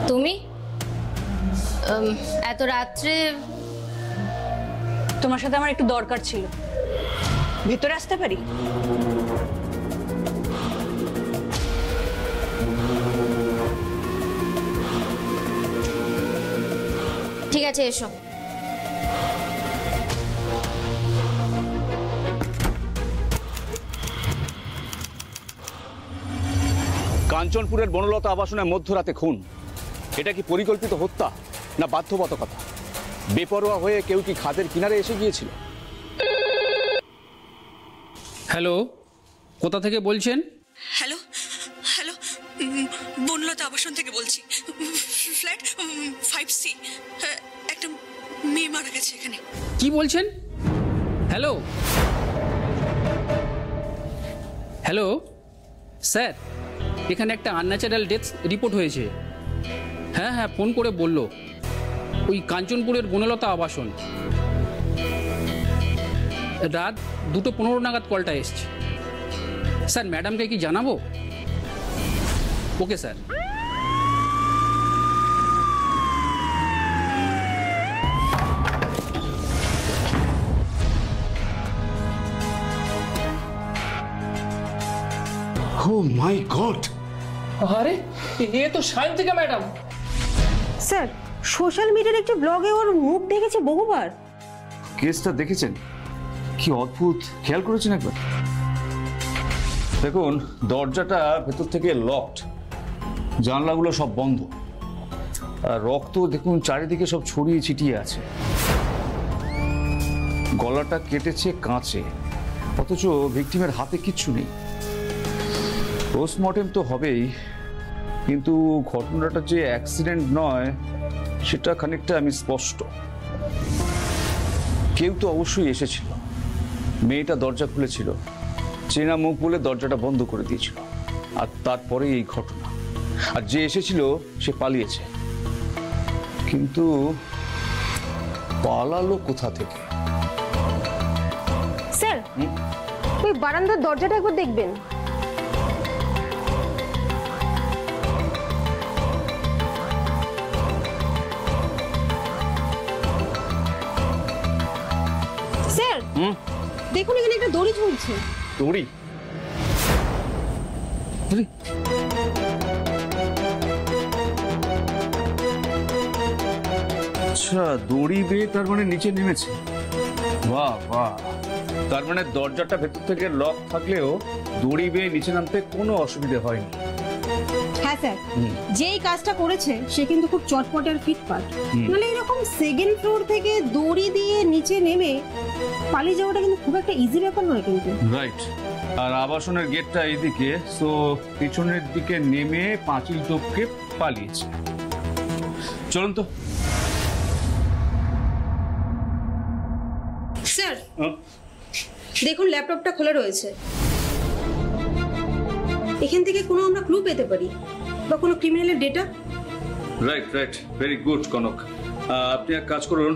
তুমি এত রাত্রে? তোমার সাথে আমার একটু দরকার ছিল, ভেতরে আসতে পারি? ঠিক আছে, এসো। কাঞ্চনপুরের বনলতা আবাসনে মধ্যরাতে খুন, এটা কি পরিকল্পিত হত্যা না বাধ্যবাধকতা? বেপরোয়া হয়ে কেউ কি খাদের কিনারে এসে গিয়েছিল? হ্যালো, কোথা থেকে বলছেন? হ্যালো হ্যালো, বনলতা আবাসন থেকে বলছি, ফ্ল্যাট 5C। একটা মেয়ে মারা গেছে এখানে। কি বলছেন? হ্যালো হ্যালো স্যার, এখানে একটা আনন্যাচারাল ডেথ রিপোর্ট হয়েছে। হ্যাঁ হ্যাঁ, ফোন করে বললো ওই কাঞ্চনপুরের বনলতা আবাসন। রাত 2:15 নাগাদ কলটা এসছে। স্যার, ম্যাডামকে কি জানাবো? Okay sir. Oh my God! আরে এ তো সায়ন্তিকা ম্যাডাম। স্যার, সোশ্যাল মিডিয়ার একটি ব্লগে ওর মুখ দেখেছি বহুবার। কেসটা দেখেছেন? কি অদ্ভুত, খেয়াল করেছেন একবার? দেখুন, দরজাটা ভেতর থেকে লকড, জানলাগুলো সব বন্ধ, আর রক্ত দেখুন চারিদিকে সব ছড়িয়ে ছিটিয়ে আছে। গলাটা কেটেছে কাঁচে, অথচ ভিকটিমের হাতে কিচ্ছু নেই। পোস্টমর্টেম তো হবেই, কিন্তু ঘটনাটা যে অ্যাক্সিডেন্ট নয় সেটা খানিকটা আমি স্পষ্ট। কেউ তো অবশ্যই এসেছিল, মেয়েটা দরজা খুলেছিল, চেনা মুখ বলে দরজাটা বন্ধ করে দিয়েছিল, আর তারপরে এই ঘটনা। আর যে এসেছিল সে পালিয়েছে, কিন্তু পালালো কোথা থেকে? স্যার, ওই বারান্দার দরজাটা একবার দেখবেন। স্যার, দেখুন এখানে একটা দড়ি ঝুলছে। দড়ি? আচ্ছা, দড়ি বেয়ে তার মানে নিচে নেমেছে। বাহ বাহ, তার মানে দরজাটা ভেতর থেকে লক থাকলেও দড়ি বেয়ে নিচে নামতে কোনো অসুবিধা হয়নি। হ্যাঁ স্যার, যেই কাজটা করেছে সে কিন্তু খুব চটপট আর ফিটফাট। মানে এরকম সেকেন্ড ফ্লোর থেকে দড়ি দিয়ে নিচে নেমে পালিয়ে যাওয়াটা কিন্তু খুব একটা ইজি ব্যাপার নয় কিন্তু। রাইট, আর আবাসনের গেটটা এইদিকে, সো পিছনের দিকে নেমে পাঁচিল টপকে পালিয়েছে। চলুন তো। স্যার, দেখুন ল্যাপটপটা খোলা রয়েছে। এখান থেকে কোনো আমরা ক্লু পেতে পারি বা কোনো ক্রিমিনালের data. Right right, very good Kanak. আপনি এক কাজ করুন,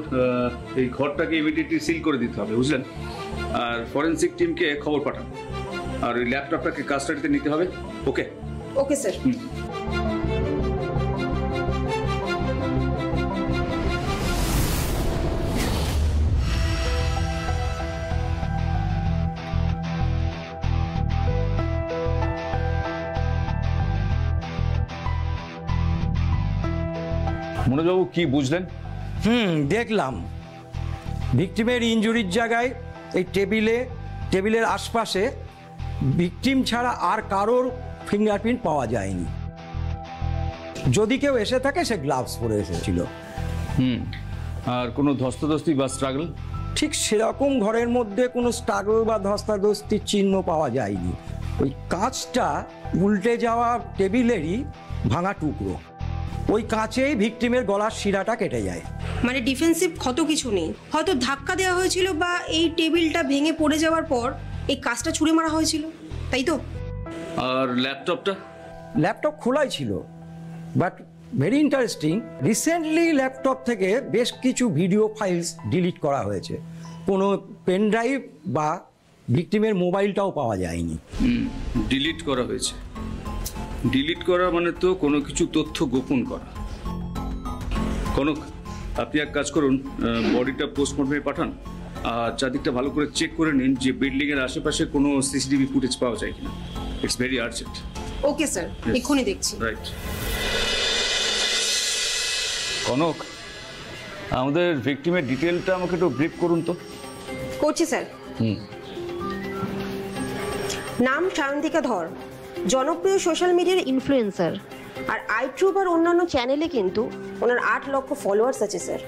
এই ঘরটাকে ইমিডিয়েটলি সিল করে দিতে হবে, বুঝলেন? আর ফরেনসিক টিমকে খবর পাঠান, আর ওই ল্যাপটপটাকে কাস্টাডিতে নিতে হবে। ওকে ওকে স্যার। মনোজবাবু, কি বুঝলেন? দেখলাম ভিকটিমের ইনজুরির জায়গায় এই টেবিলের আশপাশে ভিকটিম ছাড়া আর কারোর ফিঙ্গারপ্রিন্ট পাওয়া যায়নি। যদি কেউ এসে থাকে সে গ্লাভস পরে এসেছিল। আর কোনো ধস্তাধস্তি বা স্ট্রাগল? ঠিক সেরকম ঘরের মধ্যে কোনো স্ট্রাগল বা ধস্তাধস্তির চিহ্ন পাওয়া যায়নি। ওই কাঁচটা উল্টে যাওয়া টেবিলেরই ভাঙা টুকরো, ওই কাঁচেই ভিকটিমের গলার শিরাটা কেটে যায়। মানে ডিফেন্সিভ ক্ষত কিছু নেই, হয়তো ধাক্কা দেওয়া হয়েছিল বা এই টেবিলটা ভেঙে পড়ে যাওয়ার পর এই কাঁচটা ছুঁড়ে মারা হয়েছিল, তাই তো? আর ল্যাপটপটা? ল্যাপটপ খোলাই ছিল, but very interesting, recently laptop থেকে বেশ কিছু ভিডিও ফাইলস ডিলিট করা হয়েছে। কোনো পেন ড্রাইভ বা ভিকটিমের মোবাইলটাও পাওয়া যায়নি। ডিলিট করা হয়েছে? ডিলিট করা মানে তো কোনো কিছু তথ্য গোপন করা। কনক, আপনি এক কাজ করুন, বডিটা পোস্টমর্টমে পাঠান আর চারদিকটা ভালো করে চেক করে নিন যে বিল্ডিংয়ের আশেপাশে কোনো সিসিটিভি ফুটেজ পাওয়া যায় কিনা। It's very urgent. Okay sir, এক্ষুনি দেখছি। রাইট। কনক, আমাদের ভিকটিমের ডিটেলটা আমাকে একটু ব্রিফ করুন তো। করছি স্যার। নাম সায়ন্তিকা ধর, জনপ্রিয় সোশ্যাল মিডিয়ার ইনফ্লুয়েন্সার, আর আইট্রুব আর অন্যান্য চ্যানেলে কিন্তু ওনার 8 লক্ষ ফলোয়ার্স আছে স্যার।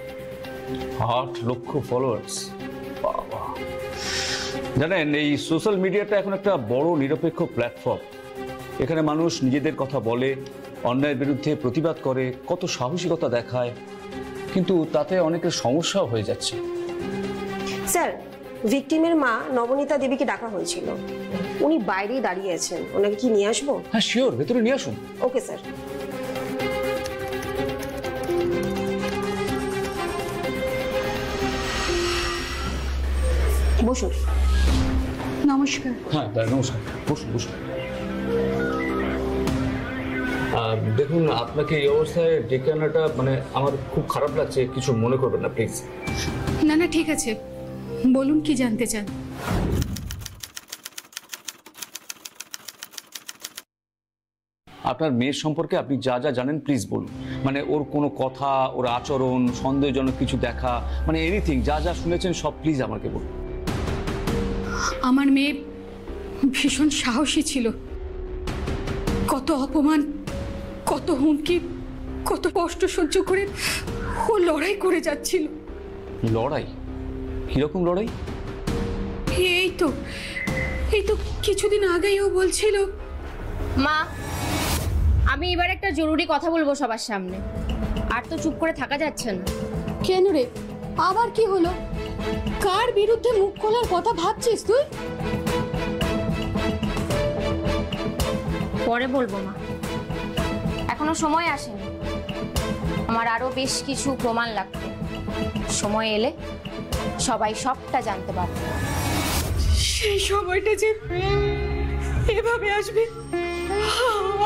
8 লক্ষ ফলোয়ার্স, বাবা! জানেন, এই সোশ্যাল মিডিয়াটা এখন একটা বড় নিরপেক্ষ প্ল্যাটফর্ম। এখানে মানুষ নিজেদের কথা বলে, অন্যায়ের বিরুদ্ধে প্রতিবাদ করে, কত সাহসিকতা দেখায়, কিন্তু তাতে অনেকের সমস্যাও হয়ে যাচ্ছে। স্যার, ভিকটিমের মা নবনীতা দেবীকে ডাকা হয়েছিল, উনি বাইরেই দাঁড়িয়ে আছেন, ওনাকে কি নিয়ে আসবো? হ্যাঁ শিওর, ভেতরে নিয়ে আসুন। Okay sir. বসুন। নমস্কার। হ্যাঁ নমস্কার, বসুন বসুন। দেখুন, আপনাকে এই অবস্থায় ডেকে আনাটা মানে আমার খুব খারাপ লাগছে, কিছু মনে করবেন না প্লিজ। না না, ঠিক আছে, বলুন কি জানতে চান। আপনার মেয়ের সম্পর্কে আপনি যা যা জানেন প্লিজ বলুন। মানে ওর কোনো কথা, ওর আচরণ, সন্দেহজনক কিছু দেখা, মানে এনিথিং, যা যা শুনেছেন সব প্লিজ আমাকে বলুন। আমার মেয়ে ভীষণ সাহসী ছিল, কত অপমান, কত হুমকি, কত কষ্ট সহ্য করে ও লড়াই করে যাচ্ছিল। লড়াই? কিরকম লড়াই? এই তো কিছুদিন আগেই ও বলছিল। মা, আমি এবার একটা জরুরি কথা বলবো সবার সামনে, আর তো চুপ করে থাকা যাচ্ছে না। কেন রে, আবার কি হলো? কার বিরুদ্ধে মুখ খোলার কথা ভাবছিস তুই? পরে বলবো মা, এখনো সময় আসেনি। আমার আরো বেশ কিছু প্রমাণ লাগবে, সময় এলে সবাই সবটা জানতে পারবে। সেই সময়টা যে এভাবে আসবে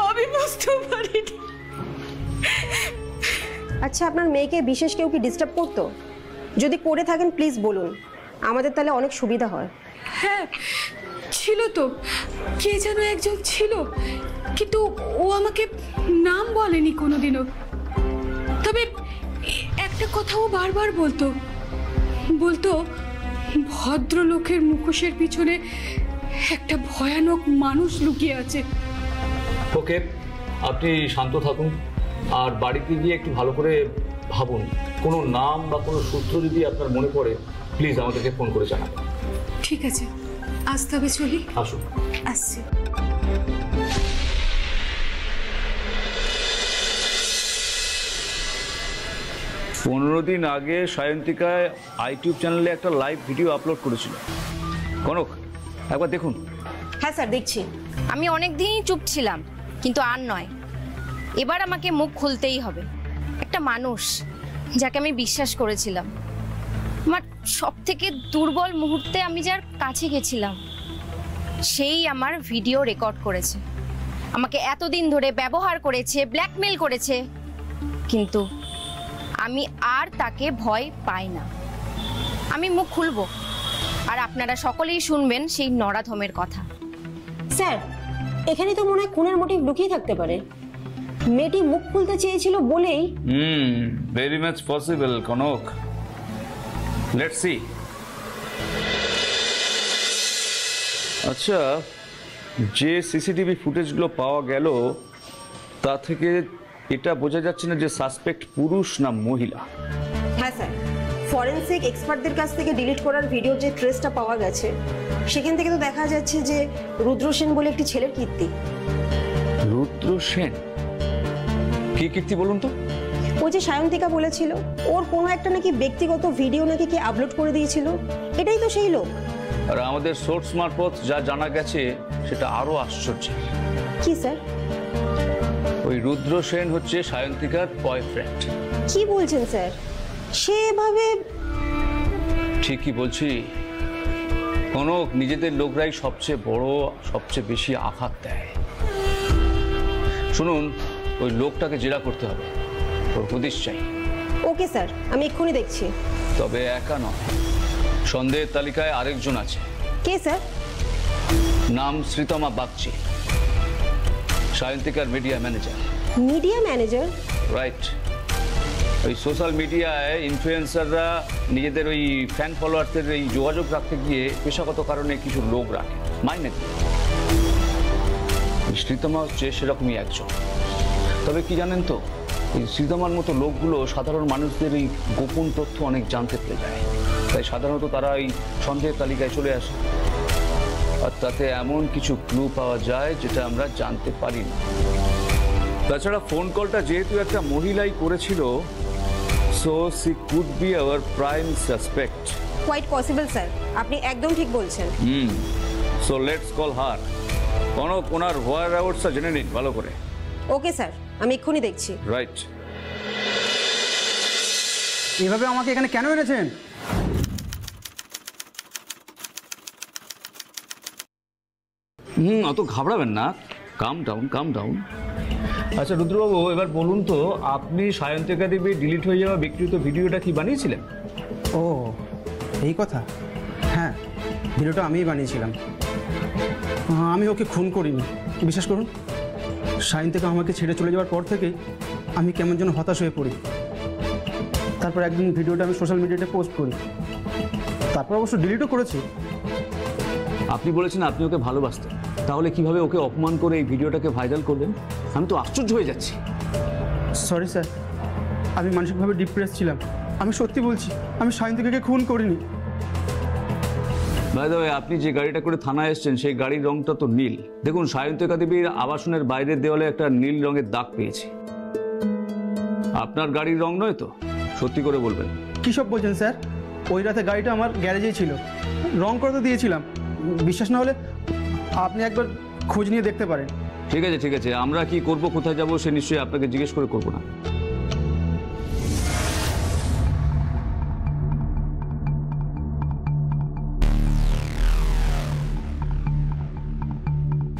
আমি বুঝতে পারিনি। আচ্ছা, আপনার মেয়েকে বিশেষ কেউ কি ডিস্টার্ব করতো? যদি করে থাকেন প্লিজ বলুন, আমাদের তাহলে অনেক সুবিধা হয়। হ্যাঁ ছিল তো, কে যেন একজন ছিল, কিন্তু ও আমাকে নাম বলেনি কোনোদিনও। তবে একটা কথা ও বারবার বলতো, ভদ্রলোকের মুখোশের পিছনে একটা ভয়ানক মানুষ লুকিয়ে আছে। ওকে, আপনি শান্ত থাকুন আর বাড়িতে গিয়ে একটু ভালো করে ভাবুন। কোনো নাম বা কোনো সূত্র যদি আপনার মনে পড়ে প্লিজ আমাদেরকে ফোন করে জানাবেন। ঠিক আছে, আজ তবে চলি। আসুন। আসছি। পনেরো দিন আগে সায়ন্তিকায় ইউটিউব চ্যানেলে একটা লাইভ ভিডিও আপলোড করেছিল। কনক, একবার দেখুন। হ্যাঁ স্যার, দেখছি। আমি অনেক দিনই চুপ ছিলাম, কিন্তু আর নয়, এবার আমাকে মুখ খুলতেই হবে। একটা মানুষ যাকে আমি বিশ্বাস করেছিলাম, আমার সব থেকে দুর্বল মুহূর্তে আমি যার কাছে গেছিলাম, সেই আমার ভিডিও রেকর্ড করেছে, আমাকে এতদিন ধরে ব্যবহার করেছে, ব্ল্যাকমেল করেছে, কিন্তু আমি আর তাকে ভয় পাই না। আমি মুখ খুলবো, আর আপনারা সকলেই শুনবেন সেই নরাধমের কথা। স্যার, এখানে তো মনে হয় খুনের মোটিভ লুকিয়ে থাকতে পারে। মেয়েটি মুখ খুলতে চেয়েছিল বলেই। Very much possible Kanak, let's see. আচ্ছা, যে সিসিটিভি ফুটেজগুলো পাওয়া গেল তা থেকে এটা বোঝা যাচ্ছে না যে সাসপেক্ট পুরুষ না মহিলা। হ্যাঁ স্যার, ফরেনসিক এক্সপার্টদের কাছ থেকে ডিলিট করার ভিডিওর যে ট্রেসটা পাওয়া গেছে, সেখান থেকে তো দেখা যাচ্ছে যে রুদ্র সেন বলে একটি ছেলের কীর্তি। রুদ্র সেন? কি কীর্তি বলুন তো? ওই যে সায়ন্তিকা বলেছিল, ওর কোনো একটা নাকি ব্যক্তিগত ভিডিও নাকি কে আপলোড করে দিয়েছিল, এটাই তো সেই লোক। আর আমাদের সোর্স মারফত যা জানা গেছে সেটা আরো আশ্চর্য। কি স্যার? ওই রুদ্র সেন হচ্ছে সায়ন্তিকার বয়ফ্রেন্ড। কি বলছেন স্যার? সে এভাবে? ঠিকই বলছি কনক, নিজেদের লোকরাই সবচেয়ে বড়, সবচেয়ে বেশি আঘাত দেয়। শুনুন, ওই লোকটাকে জেরা করতে হবে, ওর হদিশ চাই। ওকে স্যার, আমি এক্ষুনি দেখছি। তবে একা নয়, সন্দেহের তালিকায় আরেকজন আছে। কে স্যার? নাম শ্রীতমা বাগচি, সায়ন্তিকার media manager. Media manager? Right. ওই সোশ্যাল মিডিয়ায় ইনফ্লুয়েন্সাররা নিজেদের ওই ফ্যান ফলোয়ারদের এই যোগাযোগ রাখতে গিয়ে পেশাগত কারণে কিছু লোক রাখে, মাইনে দিয়ে। শ্রীতমা হচ্ছে সেরকমই একজন। তবে কি জানেন তো, এই শ্রীতমার মতো লোকগুলো সাধারণ মানুষদের এই গোপন তথ্য অনেক জানতে পেরে যায়, তাই সাধারণত তারা এই সন্দেহের তালিকায় চলে আসে। আর তাতে এমন কিছু ক্লু পাওয়া যায় যেটা আমরা জানতে পারি না। তাছাড়া ফোন কলটা যেহেতু একটা মহিলাই করেছিল, so she could be our prime suspect. Quite possible sir, আপনি একদম ঠিক বলছেন। So let's call her. Kanak ওনার হোয়ার আউটসটা জেনে নিন ভালো করে। ওকে স্যার, আমি এক্ষুনি দেখছি। রাইট। এভাবে আমাকে এখানে কেন এনেছেন? অত ঘাবড়াবেন না, কাম ডাউন কাম ডাউন। আচ্ছা রুদ্রবাবু, এবার বলুন তো, আপনি সায়ন্তিকা দেবীর ডিলিট হয়ে যাওয়া বিকৃত ভিডিওটা কি বানিয়েছিলেন? ও এই কথা, হ্যাঁ ভিডিওটা আমিই বানিয়েছিলাম। আমি ওকে খুন করিনি, বিশ্বাস করুন। সায়ন্তিকা আমাকে ছেড়ে চলে যাওয়ার পর থেকে আমি কেমন যেন হতাশ হয়ে পড়ি। তারপর একদিন ভিডিওটা আমি সোশ্যাল মিডিয়াতে পোস্ট করি, তারপর অবশ্য ডিলিটও করেছি। আপনি বলেছেন আপনি ওকে ভালোবাসতেন, তাহলে কিভাবে ওকে অপমান করে এই ভিডিওটাকে ভাইরাল করলেন? আমি তো আশ্চর্য হয়ে যাচ্ছি। সরি স্যার, আমি মানসিকভাবে ডিপ্রেস ছিলাম। আমি সত্যি বলছি, আমি সায়ন্তিকাকে খুন করিনি। বাই দ্য ওয়ে, আপনি যে গাড়িটা করে থানায় এসেছেন সেই গাড়ির রংটা তো নীল। দেখুন, সায়ন্তিকা দেবীর আবাসনের বাইরের দেওয়ালে একটা নীল রঙের দাগ পেয়েছি। আপনার গাড়ির রং নয় তো? সত্যি করে বলবেন। কী সব বলছেন স্যার? ওই রাতে গাড়িটা আমার গ্যারেজেই ছিল, রং করে তো দিয়েছিলাম। বিশ্বাস না হলে আপনি একবার খোঁজ নিয়ে দেখতে পারেন। ঠিক আছে ঠিক আছে, আমরা কি করব, কোথায় যাব, সে নিশ্চয়ই আপনাকে জিজ্ঞেস করে করবো না।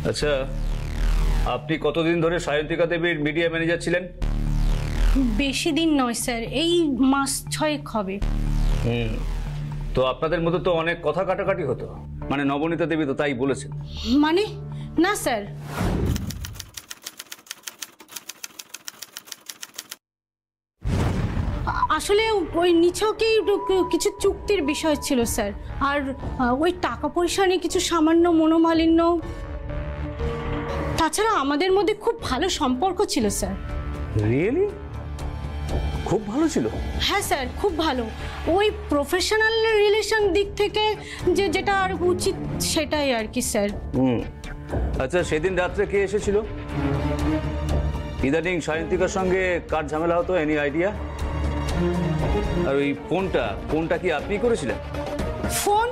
আচ্ছা, আপনি কতদিন ধরে সায়ন্তিকা দেবীর মিডিয়া ম্যানেজার ছিলেন? বেশি দিন নয় স্যার, এই মাস 6 হবে। তো আপনাদের মধ্যে তো অনেক কথা কাটাকাটি হতো, মানে নবনীতা দেবী তো তাই বলেছেন। মানে না স্যার, আসলে ওই নিছকই কিছু চুক্তির বিষয় ছিল স্যার। আর ওই টাকা পয়সা নিয়ে কিছু সামান্য মনোমালিন্য। তাছাড়া আমাদের মধ্যে খুব ভালো সম্পর্ক ছিল স্যার। রিয়েলি? খুব ভালো ছিল? হ্যাঁ স্যার, খুব ভালো। ওই প্রফেশনাল রিলেশন দিক থেকে যেটা আর উচিত সেটাই আর কি স্যার। আচ্ছা, সেদিন রাত্রে কে এসেছিল? ইদানিং সায়ন্তিকার সঙ্গে কার ঝামেলা হতো, এনি আইডিয়া? আর ওই ফোনটা কি আপনি করেছিলেন? ফোন?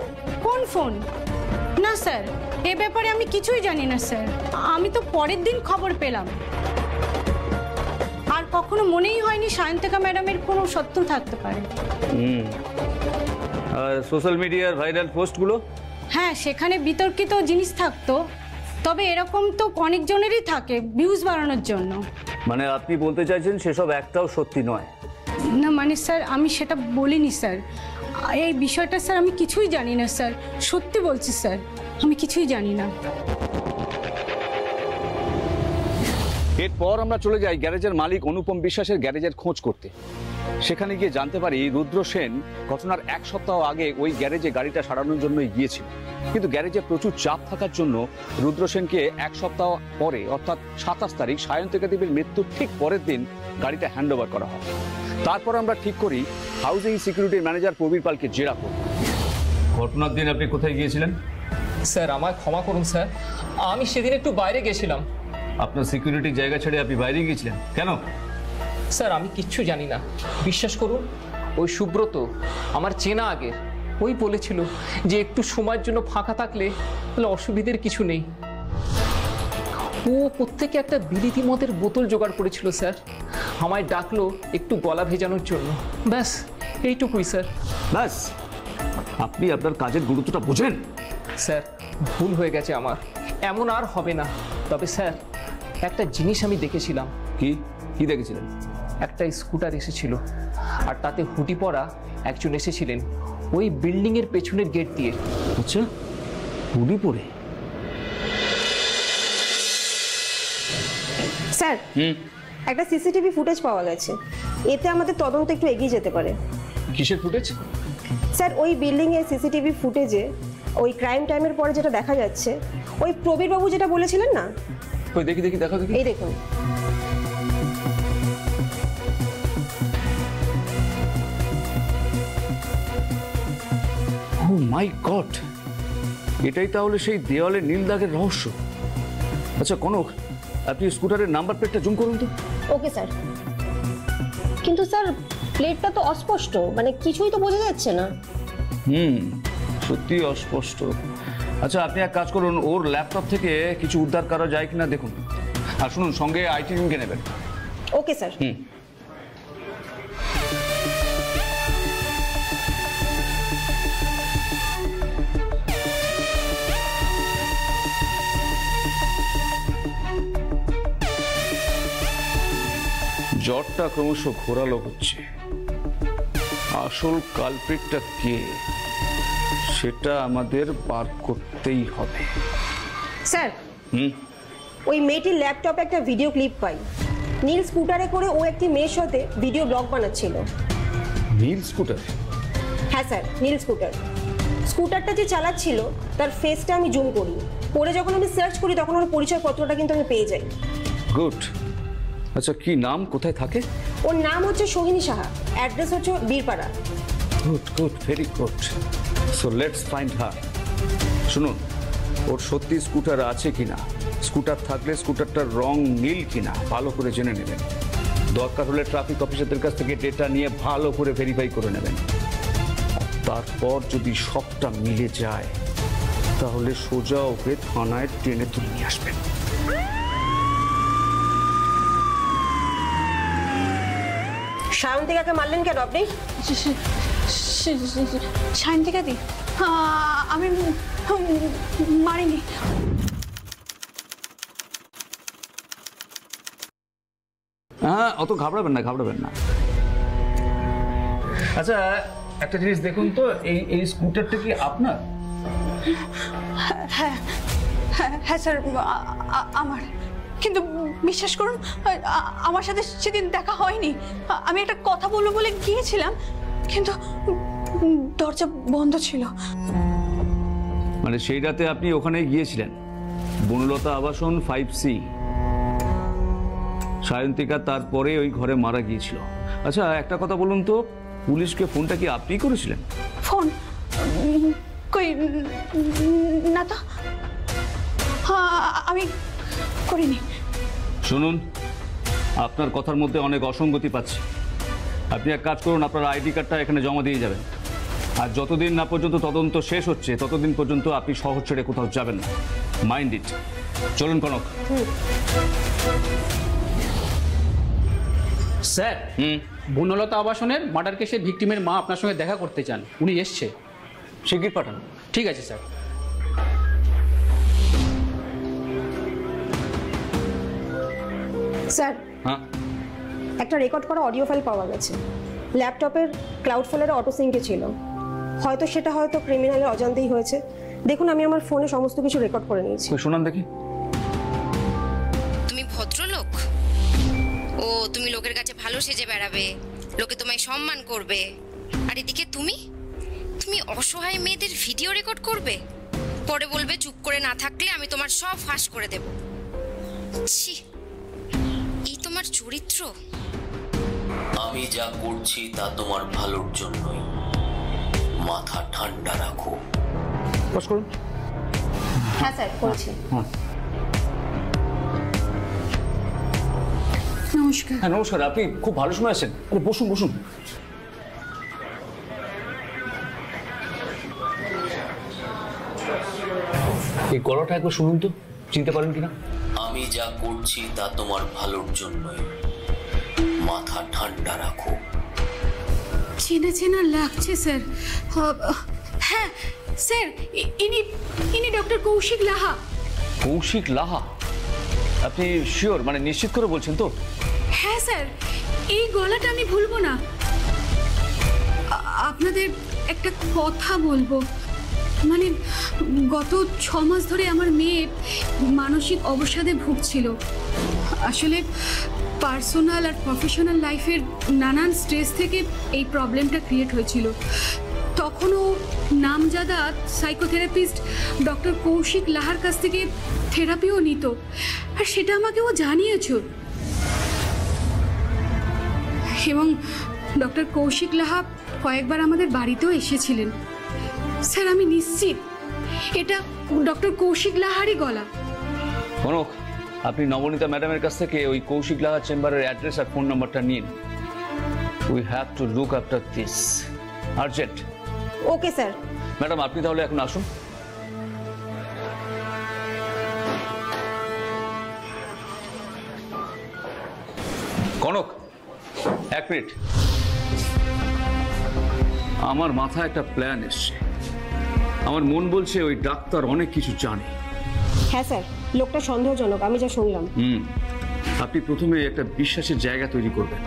কোন ফোন? না স্যার, এ ব্যাপারে আমি কিছুই জানি না স্যার। আমি তো পরের দিন খবর পেলাম। আর কখনো মনেই হয়নি সায়ন্তিকা ম্যাডামের কোনো শত্রু থাকতে পারে। আর সোশ্যাল মিডিয়ার ভাইরাল পোস্টগুলো? হ্যাঁ, সেখানে বিতর্কিত জিনিস থাকতো, তবে এরকম তো অনেকজনেরই থাকে ভিউজ বাড়ানোর জন্য। মানে আপনি বলতে চাইছেন সেসব একটাও সত্যি নয়? না মানে স্যার, আমি সেটা বলিনি স্যার। এই বিষয়টা স্যার আমি কিছুই জানি না স্যার, সত্যি বলছি স্যার, আমি কিছুই জানি না। এরপর আমরা চলে যাই গ্যারেজের মালিক অনুপম বিশ্বাসের গ্যারেজের খোঁজ করতে। সেখানে গিয়ে জানতে পারি রুদ্র সেন ঘটনার 1 সপ্তাহ আগে ওই গ্যারেজে গাড়িটা সারানোর জন্যই গিয়েছিল, কিন্তু গ্যারেজে প্রচুর চাপ থাকার জন্য রুদ্র সেনকে 1 সপ্তাহ পরে অর্থাৎ 27 তারিখ সায়ন্তিকা দেবীর মৃত্যুর ঠিক পরের দিন গাড়িটা হ্যান্ডওভার করা হয়। তারপর আমরা ঠিক করি হাউজিং সিকিউরিটির ম্যানেজার প্রবীর পালকে জেরা করব। ঘটনার দিন আপনি কোথায় গিয়েছিলেন? স্যার আমায় ক্ষমা করুন স্যার, আমি সেদিন একটু বাইরে গেছিলাম। আপনার সিকিউরিটির জায়গা ছেড়ে আপনি বাইরে গিয়েছিলেন কেন? স্যার আমি কিচ্ছু জানি না, বিশ্বাস করুন। ওই সুব্রত আমার চেনা আগের, ওই বলেছিল যে একটু সময়ের জন্য ফাঁকা থাকলে তাহলে অসুবিধের কিছু নেই। ও প্রত্যেকে একটা বিলিতি মদের বোতল জোগাড় করেছিল স্যার, আমায় ডাকলো একটু গলা ভেজানোর জন্য, ব্যাস এইটুকুই স্যার। ব্যাস? আপনি আপনার কাজের গুরুত্বটা বোঝেন? স্যার ভুল হয়ে গেছে আমার, এমন আর হবে না। তবে স্যার একটা জিনিস আমি দেখেছিলাম। কি কি দেখেছিলেন? একটা স্কুটার এসেছিল, আর তাতে হুডি পরা একজন এসেছিলেন ওই বিল্ডিংয়ের পেছনের গেট দিয়ে। আচ্ছা, হুডি পরে? স্যার, একটা সিসিটিভি ফুটেজ পাওয়া গেছে, এতে আমাদের তদন্ত একটু এগিয়ে যেতে পারে। কিসের ফুটেজ? স্যার, ওই বিল্ডিং এর সিসিটিভি ফুটেজে ওই ক্রাইম টাইমের পরে যেটা দেখা যাচ্ছে, ওই প্রবীর বাবু যেটা বলেছিলেন না, ওই দেখি দেখি, দেখো দেখি। এই দেখুন। ও মাই গড, এটাই তাহলে সেই দেওয়ালে নীল দাগের রহস্য। আচ্ছা কনক, আপনি স্কুটারের নাম্বার প্লেটটা জুম করুন তো। Okay sir. কিন্তু স্যার, প্লেটটা তো অস্পষ্ট, মানে কিছুই তো বোঝা যাচ্ছে না। সত্যি অস্পষ্ট। আচ্ছা আপনি এক কাজ করুন, ওর ল্যাপটপ থেকে কিছু উদ্ধার করা যায় কিনা দেখুন। আর শুনুন, সঙ্গে আইটি টিমকে নেবেন। Okay sir. জ্বরটা ক্রমশ ঘোরালো হচ্ছে। আসল কালপ্রিটটা কে সেটা আমাদের বার করতেই হবে। স্যার, ওই মেয়েটির ল্যাপটপে একটা ভিডিও ক্লিপ পাই। নীল স্কুটারে করে ও একটি মেয়ের সাথে ভিডিও ব্লগ বানাচ্ছিল। নীল স্কুটার? হ্যাঁ স্যার, নীল স্কুটার। স্কুটারটা যে চালাচ্ছিল তার ফেসটা আমি জুম করি, পরে যখন আমি সার্চ করি তখন ওর পরিচয়পত্রটা কিন্তু আমি পেয়ে যাই। গুড। আচ্ছা কি নাম, কোথায় থাকে? ওর নাম হচ্ছে সোহিনী সাহা, অ্যাড্রেস হচ্ছে Birpara. Good good, very good. So let's find her. শুনুন, ওর সত্যি স্কুটার আছে কিনা, স্কুটার থাকলে স্কুটারটার রং নীল কিনা ভালো করে জেনে নেবেন। দরকার হলে ট্রাফিক অফিসারদের কাছ থেকে ডেটা নিয়ে ভালো করে ভেরিফাই করে নেবেন। তারপর যদি সবটা মিলে যায় তাহলে সোজা ওকে থানায় টেনে তুলে নিয়ে আসবেন। সায়ন্তিকাকে মারলেন কেন আপনি? সায়ন্তিকা দি, আমি মারিনি। হ্যাঁ, অত ঘাবড়াবেন না, ঘাবড়াবেন না। আচ্ছা একটা জিনিস দেখুন তো, এই স্কুটারটা কি আপনার? হ্যাঁ হ্যাঁ স্যার, আমার। কিন্তু বিশ্বাস করুন, আমার সাথে সেদিন দেখা হয়নি। আমি একটা কথা বলবো বলে গিয়েছিলাম, কিন্তু দরজা বন্ধ ছিল। মানে সেই রাতে আপনি ওখানে গিয়েছিলেন, বনলতা আবাসন 5C। সায়ন্তিকা তারপরে ওই ঘরে মারা গিয়েছিল। আচ্ছা একটা কথা বলুন তো, পুলিশকে ফোনটা কি আপনি করেছিলেন? ফোন কই না তো, আমি করিনি। শুনুন, আপনার কথার মধ্যে অনেক অসঙ্গতি পাচ্ছি। আপনি এক কাজ করুন, আপনার আইডি কার্ডটা এখানে জমা দিয়ে যাবেন। আর যতদিন না পর্যন্ত তদন্ত শেষ হচ্ছে ততদিন পর্যন্ত আপনি শহর ছেড়ে কোথাও যাবেন না। Mind it. চলুন কনক। স্যার, বনলতা আবাসনের মার্ডার কেসের ভিকটিমের মা আপনার সঙ্গে দেখা করতে চান, উনি এসছে। শিগগির পাঠান। ঠিক আছে স্যার। স্যার, হ্যাঁ, একটা রেকর্ড করা অডিও ফাইল পাওয়া গেছে। ল্যাপটপের ক্লাউড ফোল্ডারে অটো সিঙ্কে ছিল। সেটা হয়তো ক্রিমিনালের অজান্তেই হয়েছে। দেখুন, আমি আমার ফোনে সমস্ত কিছু রেকর্ড করে নিয়েছি। শুনান দেখি। তুমি ভদ্রলোক, ও তুমি লোকের কাছে ভালো সেজে বেড়াবে, লোকে তোমায় সম্মান করবে, আর এদিকে তুমি অসহায় মেয়েদের ভিডিও রেকর্ড করবে, পরে বলবে চুপ করে না থাকলে আমি তোমার সব ফাঁস করে দেব। ছি, এই তোমার চরিত্র। আমি যা করছি তা তোমার ভালোর জন্যই, মাথা ঠান্ডা রাখো। বস করুন। হ্যাঁ স্যার, করেছি। নমস্কার। হ্যাঁ নমস্কার, আপনি খুব ভালো সময় আছেন। আরে বসুন বসুন। এই গলাটা একবার শুনুন তো, চিনতে পারেন কিনা? আমি যা করছি তা তোমার ভালোর জন্যই, মাথা ঠান্ডা রাখো। চেনা চেনা লাগছে স্যার। হ্যাঁ স্যার, ইনি ডক্টর কৌশিক লাহা। কৌশিক লাহা? আপনি শিওর, মানে নিশ্চিত করে বলছেন তো? হ্যাঁ স্যার, এই গলাটা আমি ভুলবো না। আপনাদের একটা কথা বলবো, মানে গত 6 মাস ধরে আমার মেয়ে মানসিক অবসাদে ভুগছিল। আসলে পার্সোনাল আর প্রফেশনাল লাইফের নানান স্ট্রেস থেকে এই প্রবলেমটা ক্রিয়েট হয়েছিল। তখনও নামজাদা সাইকোথেরাপিস্ট ডক্টর কৌশিক লাহার কাছ থেকে থেরাপিও নিত, আর সেটা আমাকে ও জানিয়েছ। এবং ডক্টর কৌশিক লাহা কয়েকবার আমাদের বাড়িতেও এসেছিলেন। স্যার, আমি নিশ্চিত এটা ডক্টর কৌশিক লাহারই গলা। কনক, আপনি নবনীতা ম্যাডামের কাছ থেকে ওই কৌশিক লাহা চেম্বারের অ্যাড্রেস আর ফোন নাম্বারটা নিন। We have to look after this urgent. Okay sir. Madam, আপনি তাহলে এখন আসুন। কনক, 1 মিনিট। আমার মাথায় একটা প্ল্যান এসছে। আমার মন বলছে ওই ডাক্তার অনেক কিছু জানে। হ্যাঁ স্যার, লোকটা সন্দেহজনক, আমি যা শুনলাম। আপনি প্রথমে একটা বিশ্বাসের জায়গা তৈরি করবেন।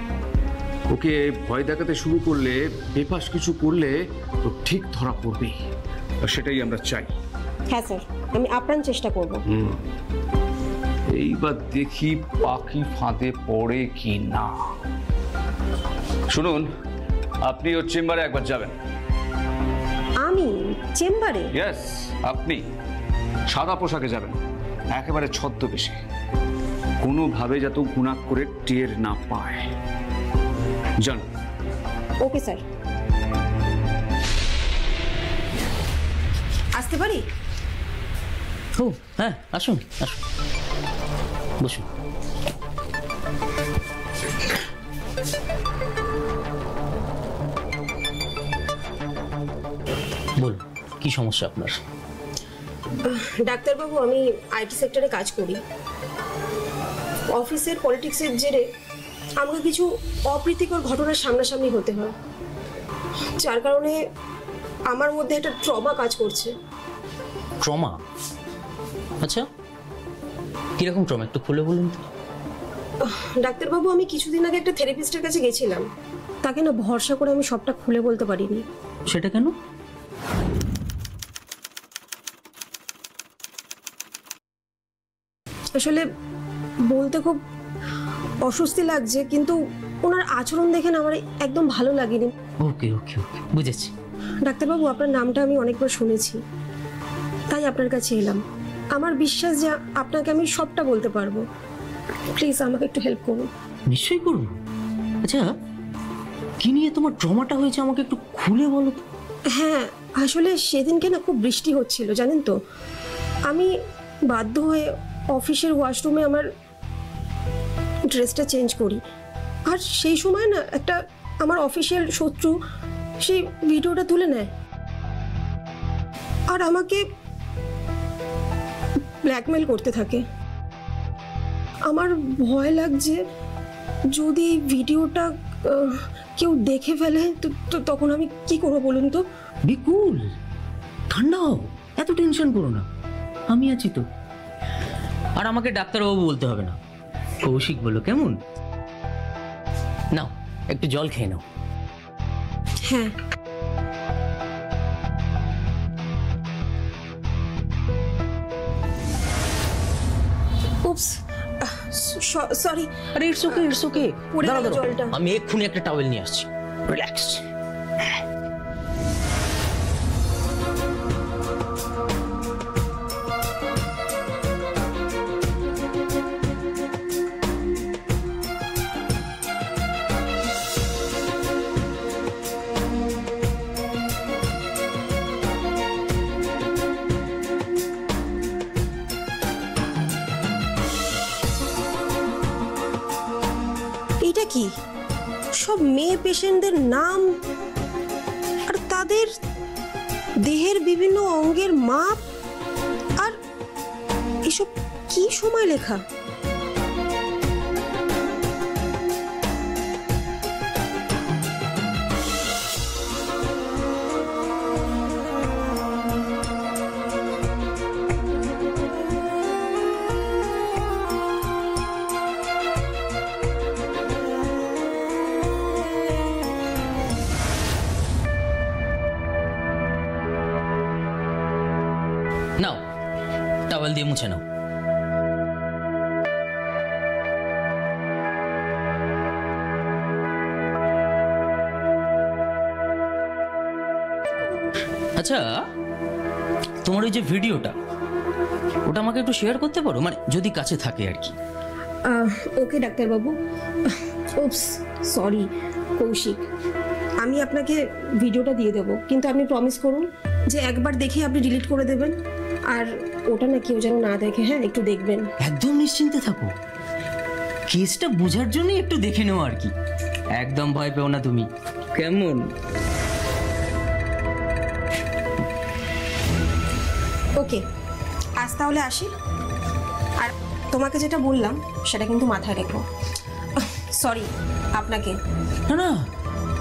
ওকে ভয় দেখাতে শুরু করলে, বেফাস কিছু করলে তো ঠিক ধরা পড়বেই, আর সেটাই আমরা চাই। হ্যাঁ স্যার, আমি আপ্রাণ চেষ্টা করব। এইবার দেখি পাখি ফাঁদে পড়ে কি না। শুনুন, আপনি ওর চেম্বারে একবার যাবেন। আমি চেম্বারে? ইয়েস, আপনি সাদা পোশাকে যাবেন, একেবারে ছদ্মবেশে, কোনোভাবে যাতে গুণাক করে টের না পায়। যান। Okay sir. আসতে পারি? ও হ্যাঁ, আসুন আসুন, বসুন। বলুন, কি সমস্যা আপনার? ডাক্তারবাবু, আমি আইটি সেক্টরে কাজ করি। অফিসের পলিটিক্সের জেরে আমাকে কিছু অপ্রীতিকর ঘটনার সামনাসামনি হতে হয়, যার কারণে আমার মধ্যে একটা ট্রমা কাজ করছে। ট্রমা? আচ্ছা, কিরকম ট্রমা, একটু খুলে বলুন তো। ডাক্তারবাবু, আমি কিছুদিন আগে একটা থেরাপিস্টের কাছে গেছিলাম, তাকে না ভরসা করে আমি সবটা খুলে বলতে পারিনি। সেটা কেন? আসলে বলতে খুব অস্বস্তি লাগছে, কিন্তু ওনার আচরণ দেখে না আমার একদম ভালো লাগেনি। ওকে ওকে ওকে, বুঝেছি। ডাক্তারবাবু, আপনার নামটা আমি অনেকবার শুনেছি, তাই আপনার কাছে এলাম। আমার বিশ্বাস যে আপনাকে আমি সবটা বলতে পারবো। প্লিজ আমাকে একটু হেল্প করুন। নিশ্চয়ই করব। আচ্ছা, কি নিয়ে তোমার ট্রমাটা হয়েছে আমাকে একটু খুলে বলো তো। হ্যাঁ, আসলে সেদিনকে না খুব বৃষ্টি হচ্ছিল, জানেন তো। আমি বাধ্য হয়ে অফিসের ওয়াশরুমে আমার ড্রেসটা চেঞ্জ করি, আর সেই সময় না একটা আমার অফিসিয়াল শত্রু সেই ভিডিওটা তুলে নেয় আর আমাকে ব্ল্যাকমেল করতে থাকে। আমার ভয় লাগছে যদি এই ভিডিওটা কেউ দেখে ফেলে তো তখন আমি কি করবো বলুন তো। বিকুল, ঠান্ডা হও, এত টেনশন করো না, আমি আছি তো। আর আমাকে ডাক্তারবাবু বলতে হবে না, কৌশিক বলো, কেমন? নাও, একটু জল খেয়ে নাও। হ্যাঁ। উপস, সরি। আরে ইটস ওকে, ইটস ওকে। দাঁড়াও, জলটা আমি এক্ষুনি একটা টাওয়েল নিয়ে আসছি। রিল্যাক্স। এটা কি? সব মেয়ে পেশেন্টদের নাম আর তাদের দেহের বিভিন্ন অঙ্গের মাপ, আর এসব কি সময় লেখা? জল দিয়ে মুছে নাও। আচ্ছা, তোমার ওই যে ভিডিওটা, ওটা আমাকে একটু শেয়ার করতে পারো, মানে যদি কাছে থাকে আর কি। ওকে ডাক্তারবাবু। ওপস, সরি কৌশিক, আমি আপনাকে ভিডিওটা দিয়ে দেবো, কিন্তু আপনি প্রমিস করুন যে একবার দেখে আপনি ডিলিট করে দেবেন, আর ওটা না কেউ যেন না দেখে। হ্যাঁ, একটু দেখবেন। একদম নিশ্চিন্তে থাকো, কেসটা বোঝার জন্য একটু দেখে নেও আর কি। একদম ভয় পেও না তুমি, কেমন? ওকে, আজ তাহলে আসি। আর তোমাকে যেটা বললাম সেটা কিন্তু মাথায় রেখো। সরি আপনাকে। না না,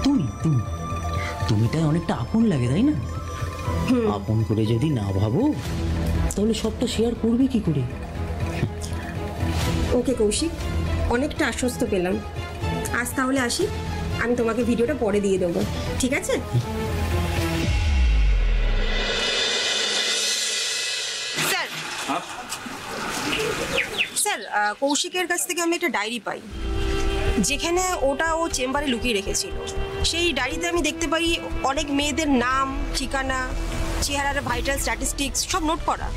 তুমি তুমি তুমিটাই অনেকটা আপন লাগে, তাই না? আপন করে যদি না ভাবো তাহলে সবটা শেয়ার করবে কি করে? ওকে কৌশিক, অনেকটা আশ্বস্ত পেলাম। আজ তাহলে আসি, আমি তোমাকে ভিডিওটা পরে দিয়ে দেবো, ঠিক আছে? স্যার, স্যার কৌশিকের কাছ থেকে আমি একটা ডায়েরি পাই, যেখানে ওটা ও চেম্বারে লুকিয়ে রেখেছিল। সেই ডায়েরিতে আমি দেখতে পাই অনেক মেয়েদের নাম, ঠিকানা, চেহারার ভাইটাল স্ট্যাটিস্টিক্স সব নোট করা।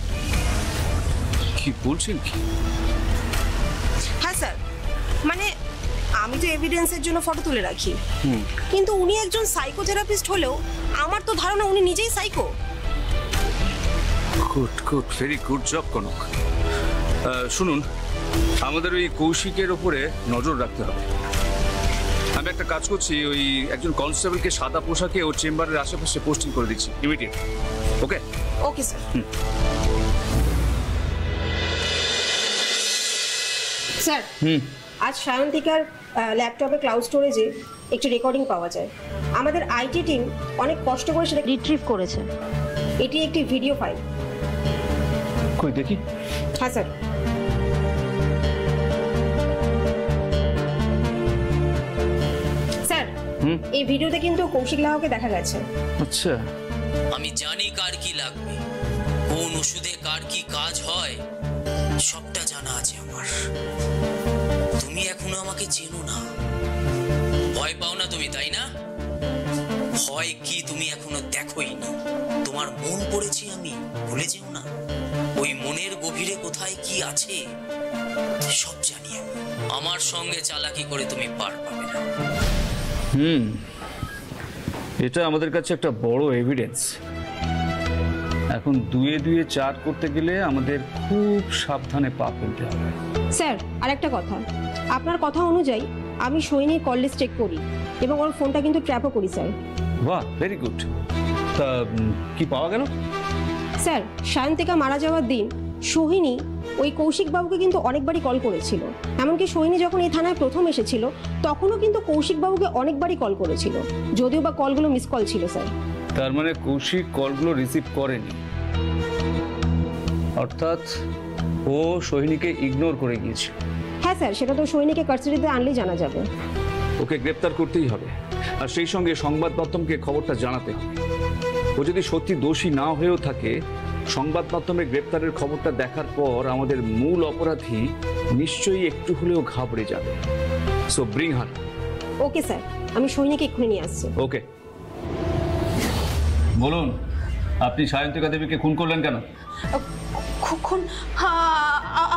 কি বলছেন কি? হ্যাঁ স্যার, মানে আমি তো এভিডেন্সের জন্য ফটো তুলে রাখি, কিন্তু উনি একজন সাইকোথেরাপিস্ট হলেও আমার তো ধারণা উনি নিজেই psycho. Good good, very good job Kanak. শুনুন, আমাদের ওই কৌশিকের ওপরে নজর রাখতে হবে। আমি একটা কাজ করছি, ওই একজন কনস্টেবলকে সাদা পোশাকে ওর চেম্বারের আশেপাশে পোস্টিং করে দিচ্ছি ইমিডিয়েট। ওকে ওকে স্যার। স্যার, আজ সায়ন্তিকার ল্যাপটপে ক্লাউড স্টোরেজে একটি রেকর্ডিং পাওয়া যায়। আমাদের আইটি টিম অনেক কষ্ট করে সেটা রিট্রিভ করেছে। এটি একটি ভিডিও ফাইল। কই দেখি। হ্যাঁ স্যার। স্যার, এই ভিডিওতে কিন্তু কৌশিক লাহাকে দেখা গেছে। আচ্ছা, আমি জানি কার কি লাগবে, কোন ওষুধে কার কি কাজ হয়, সবটা জানা আছে আমার। তুমি এখনো আমাকে চেনো না, ভয় পাও না তুমি, তাই না? ভয় কি তুমি এখনো দেখোই নি। তোমার মন পড়েছি আমি, ভুলে যেও না। ওই মনের গভীরে কোথায় কি আছে সব জানি আমি। আমার সঙ্গে চালাকি করে তুমি পার পাবে না। এটা আমাদের কাছে একটা বড় এভিডেন্স। এখন দুয়ে দুয়ে চার করতে গেলে আমাদের খুব সাবধানে পা ফেলতে হবে। স্যার, আরেকটা কথা, আপনার কথা অনুযায়ী আমি সৈনিক কল লিস্ট চেক করি এবং ওর ফোনটা কিন্তু ট্র্যাপও করি স্যার। বাহ, ভেরি গুড। তা কি পাওয়া গেল? স্যার, সায়ন্তিকা মারা যাওয়ার দিন সোহিনী ওই কৌশিক বাবুকে কিন্তু অনেকবারই কল করেছিল। এমনকি সোহিনী যখন এই থানায় প্রথম এসেছিল তখনও কিন্তু কৌশিক বাবুকে অনেকবারই কল করেছিল, যদিও বা কলগুলো মিস কল ছিল স্যার। তার মানে কৌশিক কলগুলো রিসিভ করেনি, অর্থাৎ ও সোহিনীকে ইগনোর করে গিয়েছিল। হ্যাঁ স্যার, সেটা তো সোহিনীকে কাস্টাডিতে আনলেই জানা যাবে। ওকে গ্রেপ্তার করতেই হবে, আর সেই সঙ্গে সংবাদ মাধ্যমকে খবরটা জানাতে হবে। ও যদি সত্যি দোষী না হয়েও থাকে, সংবাদ মাধ্যমে গ্রেপ্তারের খবরটা দেখার পর আমাদের মূল অপরাধী নিশ্চয়ই একটু হলেও ঘাবড়ে যাবে। সো ব্রিং হার। ওকে স্যার, আমি সৈনিককে এক্ষুনি নিয়ে আসছি। ওকে, বলুন আপনি সায়ন্তিকা দেবীকে খুন করলেন কেন? খুন?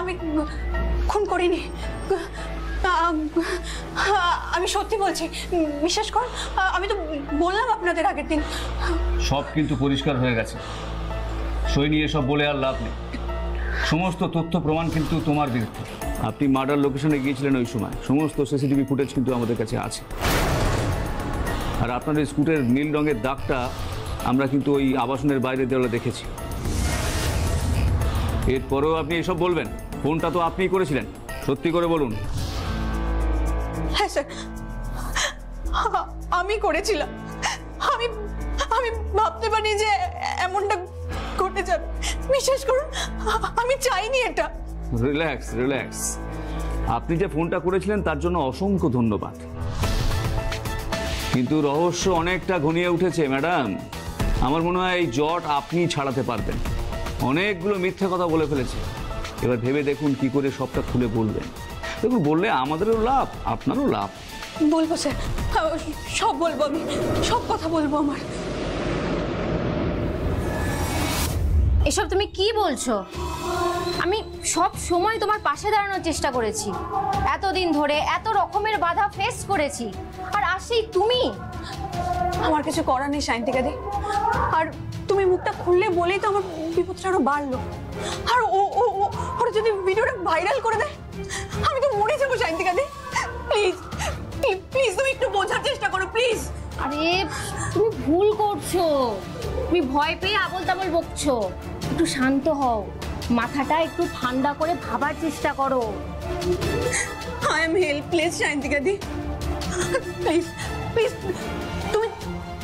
আমি খুন করিনি। আমি সত্যি বলছি, বিশ্বাস করুন। আমি তো বললাম আপনাদের আগের দিন। সব কিন্তু পরিষ্কার হয়ে গেছে সৈনী, এসব বলে আর লাভ নেই। সমস্ত তথ্য প্রমাণ কিন্তু তোমার বিরুদ্ধে। আপনি মার্ডার লোকেশনে গিয়েছিলেন ওই সময়, সমস্ত সিসিটিভি ফুটেজ কিন্তু আমাদের কাছে আছে। আর আপনার স্কুটের নীল রঙের দাগটা আমরা কিন্তু ওই আবাসনের বাইরে দেওয়ালে দেখেছি। এরপরেও আপনি এসব বলবেন? ফোনটা তো আপনিই করেছিলেন, সত্যি করে বলুন। হ্যাঁ স্যার, আমি করেছিলাম। আমি আমি ভাবতে পারি যে এমনটা ঘটে যাবে। বিশ্বাস করুন, আমি চাইনি এটা। Relax relax. আপনি যে ফোনটা করেছিলেন তার জন্য অসংখ্য ধন্যবাদ, কিন্তু রহস্য অনেকটা ঘনিয়ে উঠেছে ম্যাডাম। আমার মনে হয় এই জট আপনি ছাড়াতে পারবেন। অনেকগুলো মিথ্যে কথা বলে ফেলেছে। এবার ভেবে দেখুন কি করে সবটা খুলে বলবেন। দেখুন, বললে আমাদেরও লাভ, আপনারও লাভ। বলবো স্যার, সব বলবো, আমি সব কথা বলবো। আমার এসব তুমি কি বলছো? আমি সব সময় তোমার পাশে দাঁড়ানোর চেষ্টা করেছি, এতদিন ধরে এত রকমের বাধা ফেস করেছি, আর আসেই তুমি। আমার কিছু করার নেই সায়ন্তিকাদি, আর তুমি মুখটা খুললে বলেই তো আমার বিপদটা আরো বাড়লো। আর ওরা যদি ভিডিওটা ভাইরাল করে দেয়, আমি তো মরে যাবো সায়ন্তিকাদি। প্লিজ প্লিজ তুমি একটু বোঝার চেষ্টা করো প্লিজ। আরে তুমি ভুল করছো, তুমি ভয় পেয়ে আবল তাবল বকছো। একটু শান্ত হও, মাথাটা একটু ঠান্ডা করে ভাবার চেষ্টা করো। আই এম হেল্পলেস সায়ন্তিকাদি, প্লিজ প্লিজ তুমি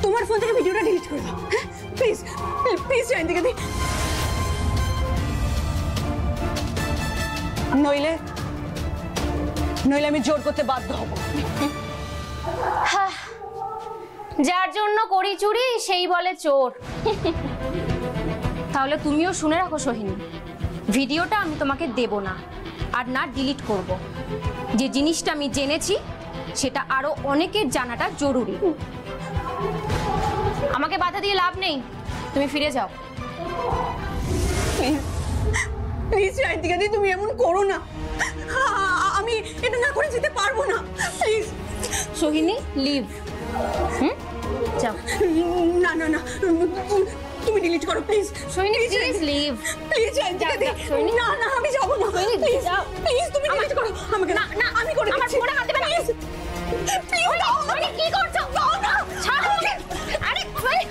তোমার ফোন থেকে ভিডিওটা ডিলিট করে দাও, প্লিজ প্লিজ সায়ন্তিকাদি। নইলে আমি জোর করতে বাধ্য হব। যার জন্য করি চুরি সেই বলে চোর। তাহলে তুমিও শুনে রাখো সোহিনী, ভিডিওটা আমি তোমাকে দেব না, আর না ডিলিট করব। যে জিনিসটা আমি জেনেছি সেটা আরো অনেকের জানাটা জরুরি। আমাকে বাধা দিয়ে লাভ নেই, তুমি ফিরে যাও। প্লিজ সায়ন্তিকাদি, তুমি এমন করো না, আমি এটা না করে যেতে পারবো না, প্লিজ। সোহিনী লিভ। যাও। না না না, তুমি ডিলিট করো please. Sohini please leave. Please সায়ন্তিকাদি, না না আমি যাব না, প্লিজ প্লিজ তুমি ডিলিট করো। আমাকে না না আমি করে দিচ্ছি। আমার ফোনে হাত দেবে না প্লিজ। প্লিজ সোহিনী কি করছো? দাও না, ছাড়ো। আরে সোহিনী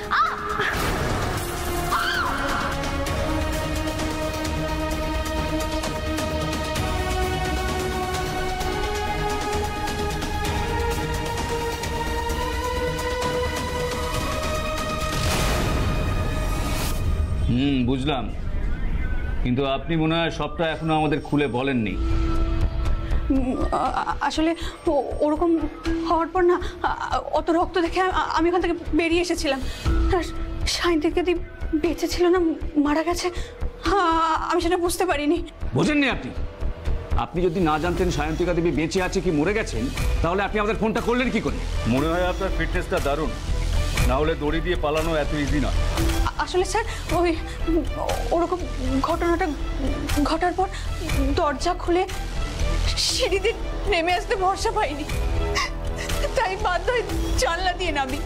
বুঝলাম, কিন্তু আপনি মনে হয় সবটা এখনো আমাদের খুলে বলেননি। আসলে ওরকম হওয়ার পর না, অত রক্ত দেখে আমি ওখান থেকে বেরিয়ে এসেছিলাম। সায়ন্তিকাদি বেঁচে ছিল না মারা গেছে, আমি সেটা বুঝতে পারিনি। বোঝেননি আপনি? আপনি যদি না জানতেন সায়ন্তিকা দেবী বেঁচে আছে কি মরে গেছেন, তাহলে আপনি আমাদের ফোনটা করলেন কি করে? মনে হয় আপনার ফিটনেসটা দারুণ, না হলে দড়ি দিয়ে পালানো এত ইজি না। আসলে স্যার ওই ওরকম ঘটনাটা ঘটার পর দরজা খুলে সিঁড়িতে নেমে আসতে ভরসা পাইনি, তাই বাধ্য হয়ে জানলা দিয়ে নামি।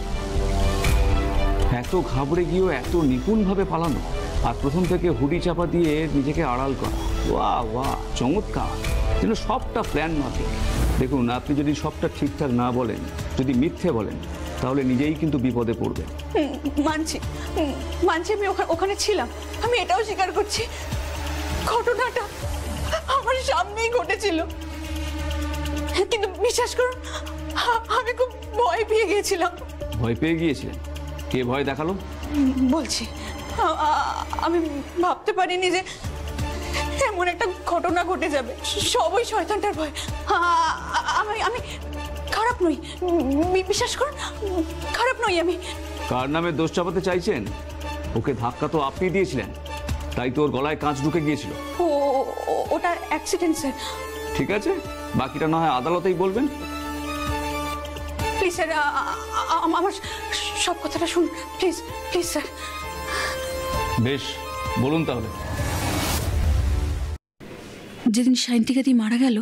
এত ঘাবড়ে গিয়েও এত নিপুণভাবে পালানো, আর প্রথম থেকে হুডি চাপা দিয়ে নিজেকে আড়াল করা, ওয়াহ ওয়াহ, চমৎকার। যেন সবটা প্ল্যান মাফিক। দেখুন, আপনি যদি সবটা ঠিকঠাক না বলেন, যদি মিথ্যে বলেন, তাহলে নিজেই কিন্তু বিপদে পড়বেন। মানছি মানছি, আমি ওখানে ছিলাম, আমি এটাও স্বীকার করছি ঘটনাটা আমার সামনেই ঘটেছিল, কিন্তু বিশ্বাস করুন আমি খুব ভয় পেয়ে গিয়েছিলাম। ভয় পেয়ে গিয়েছিলেন? কে ভয় দেখালো? বলছি, আমি ভাবতে পারিনি যে এমন একটা ঘটনা ঘটে যাবে। সবই শয়তানটার ভয়। আমি খারাপ নই, বিশ্বাস করুন, খারাপ নই আমি। কার নামে দোষ চাপাতে চাইছেন? ওকে ধাক্কা তো আপনি দিয়েছিলেন, তাই তো ওর গলায় কাঁচ ঢুকে গিয়েছিল। ওটা অ্যাক্সিডেন্ট স্যার। ঠিক আছে, বাকিটা না হয় আদালতেই বলবেন। প্লিজ স্যার, আমার সব কথাটা শুনুন, প্লিজ প্লিজ স্যার। বেশ, বলুন তাহলে। যেদিন সায়ন্তিকাদি মারা গেল,